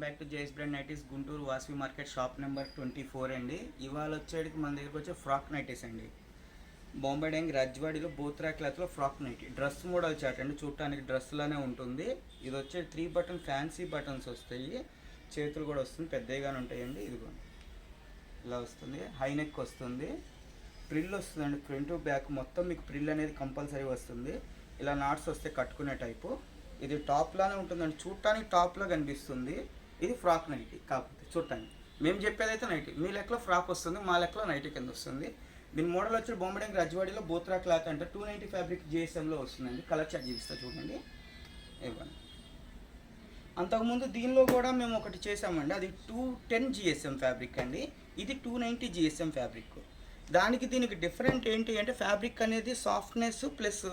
Back to JS brand nighties Guntur Vasavi market shop number 24 అండి. ఇవాళ వచ్చేటికి మన దగ్గరికి వచ్చే ఫ్రాక్ నైటీస్ అండి. బాంబే డ్యాంగ్ రాజ్వాడిలో బోత్రా క్లాత్లో ఫ్రాక్ నైటీ డ్రెస్ మోడల్ చాట్ అండి. చూడటానికి డ్రెస్లానే ఉంటుంది. ఇది వచ్చే 3 బటన్ ఫ్యాన్సీ బటన్స్ వస్తాయి. చేతులు కూడా వస్తుంది, పెద్దగానే ఉంటాయండి. ఇదిగోండి ఇలా వస్తుంది, హై నెక్ వస్తుంది, ప్రిల్ వస్తుందండి. ఫ్రంట్ బ్యాక్ మొత్తం మీకు ప్రిల్ అనేది కంపల్సరీ వస్తుంది. ఇలా నాట్స్ వస్తే కట్టుకునే టైపు. ఇది టాప్లానే ఉంటుందండి, చూడటానికి టాప్లో కనిపిస్తుంది. ఇది ఫ్రాక్ నైటీ, కాకపోతే చూడటానికి మేము చెప్పేదైతే నైటీ, మీ లెక్కలో ఫ్రాక్ వస్తుంది, మా లెక్కలో నైటీ కింద వస్తుంది. దీని మోడల్ వచ్చి బాంబే డ్యాంగ్ రాజ్వాడిలో బోత్రా క్లాత్ అంటే 290 ఫ్యాబ్రిక్ జిఎస్ఎంలో వస్తుందండి. కలర్ చార్ట్ చూపిస్తా చూడండి. ఇవ్వండి. అంతకుముందు దీనిలో కూడా మేము ఒకటి చేసామండి, అది 210 జిఎస్ఎం ఫ్యాబ్రిక్ అండి. ఇది 290 జిఎస్ఎం ఫ్యాబ్రిక్. దానికి దీనికి డిఫరెంట్ ఏంటి అంటే ఫ్యాబ్రిక్ అనేది సాఫ్ట్నెస్ ప్లస్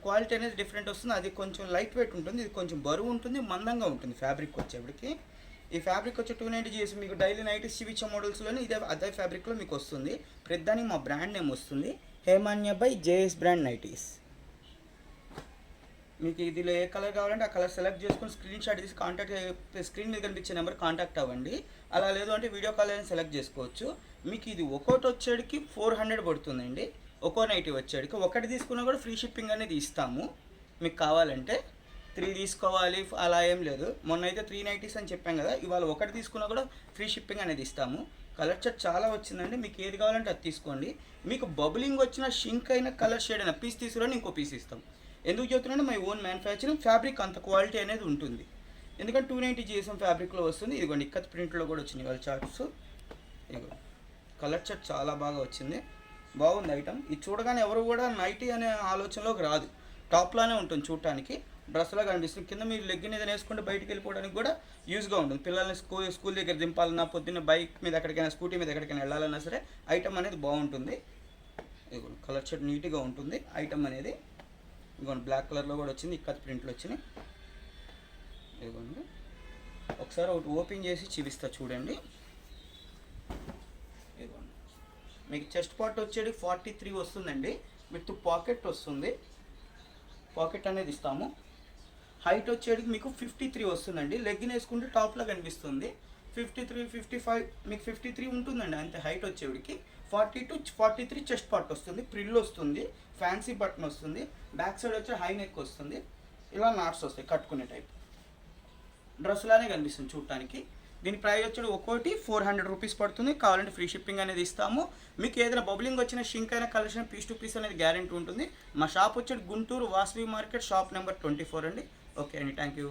క్వాలిటీ అనేది డిఫరెంట్ వస్తుంది. అది కొంచెం లైట్ వెయిట్ ఉంటుంది, ఇది కొంచెం బరువు ఉంటుంది, మందంగా ఉంటుంది ఫ్యాబ్రిక్ వచ్చేప్పటికి. ఈ ఫ్యాబ్రిక్ వచ్చి 290 జిఎస్ఎం మీకు డైలీ నైటీస్ చూపించే మోడల్స్లోనే అదే ఫ్యాబ్రిక్లో మీకు వస్తుంది. ప్రతిదానికి మా బ్రాండ్ నేమ్ వస్తుంది, హేమాన్య బై జేఎస్ బ్రాండ్ నైటీస్. మీకు ఇదిలో ఏ కలర్ కావాలంటే ఆ కలర్ సెలెక్ట్ చేసుకొని స్క్రీన్ షాట్ తీసి కాంటాక్ట్ స్క్రీన్ మీద కనిపించే నెంబర్ కాంటాక్ట్ అవ్వండి. అలా లేదు అంటే వీడియో కాల్ అయినా సెలెక్ట్ చేసుకోవచ్చు. మీకు ఇది ఒక్కోటి వచ్చేటికి 400 పడుతుందండి. ఒక్కో నైటీ వచ్చేటికి ఒకటి తీసుకున్నా కూడా ఫ్రీ షిప్పింగ్ అనేది ఇస్తాము. మీకు కావాలంటే 3 తీసుకోవాలి అలా ఏం లేదు. మొన్న అయితే 3 నైటీస్ అని చెప్పాం కదా, ఇవాళ ఒకటి తీసుకున్నా కూడా ఫ్రీ షిప్పింగ్ అనేది ఇస్తాము. కలర్ చార్ట్ చాలా వచ్చిందండి, మీకు ఏది కావాలంటే అది తీసుకోండి. మీకు బబులింగ్ వచ్చిన షింక్ అయిన కలర్ షేడ్ అయిన పీస్ తీసుకురండి, ఇంకో పీస్ ఇస్తాం. ఎందుకు చెప్తున్నాంటే మై ఓన్ మ్యానుఫ్యాక్చరింగ్, ఫ్యాబ్రిక్ అంత క్వాలిటీ అనేది ఉంటుంది. ఎందుకంటే 290 జిఎస్ఎం ఫ్యాబ్రిక్లో వస్తుంది. ఇదిగోండి ఇక్కత్ ప్రింట్లో కూడా వచ్చినాయి వాళ్ళ చార్ట్స్. ఇదిగో కలర్ చార్ట్ చాలా బాగా వచ్చింది, బాగుంది ఐటమ్. ఇది చూడగానే ఎవరు కూడా నైటీ అనే ఆలోచనలోకి రాదు, టాప్లానే ఉంటుంది చూడటానికి, డ్రెస్లా కనిపిస్తుంది. కింద మీరు లెగ్గిన్ ఏదైనా వేసుకుంటే బయటికి వెళ్ళిపోవడానికి కూడా యూజ్గా ఉంటుంది. పిల్లల్ని స్కూల్ దగ్గర దింపాలన్నా, పొద్దున్న బైక్ మీద ఎక్కడికైనా స్కూటీ మీద ఎక్కడికైనా వెళ్ళాలన్నా సరే ఐటమ్ అనేది బాగుంటుంది. ఇదిగోండి కలర్ చార్ట్ నీట్గా ఉంటుంది ఐటమ్ అనేది. ఇదిగోండి బ్లాక్ కలర్లో కూడా వచ్చింది, ఇక్కత్ ప్రింట్లు వచ్చినాయి. ఇదిగోండి ఒకసారి ఒకటి ఓపెన్ చేసి చూపిస్తా చూడండి. ఇదిగోండి మీకు చెస్ట్ పార్ట్ వచ్చేది 43 వస్తుందండి. విత్ పాకెట్ వస్తుంది, పాకెట్ అనేది ఇస్తాము. హైట్ వచ్చేటికి మీకు 53 వస్తుందండి. లెగ్గిన్ వేసుకుంటే టాప్లో కనిపిస్తుంది. 53, 55 మీకు 53 ఉంటుందండి అంతే హైట్ వచ్చేటికి. 40 to 43 చెస్ట్ పార్ట్ వస్తుంది, ప్రిల్ వస్తుంది, ఫ్యాన్సీ బటన్ వస్తుంది, బ్యాక్ సైడ్ వచ్చి హై నెక్ వస్తుంది. ఇలా నాట్స్ వస్తాయి కట్టుకునే టైప్, డ్రెస్లానే కనిపిస్తుంది చూడటానికి. దీని ప్రైస్ వచ్చి ఒక్కోటి 400 రూపీస్ పడుతుంది. కావాలంటే ఫ్రీ షిప్పింగ్ అనేది ఇస్తాము. మీకు ఏదైనా బబులింగ్ వచ్చిన షింక్ అయినా కలెక్షన్ పీస్ టు పీస్ అనేది గ్యారెంటీ ఉంటుంది. మా షాప్ వచ్చి Guntur Vasavi market shop number 24 అండి. ఓకే అండి, థ్యాంక్ యూ.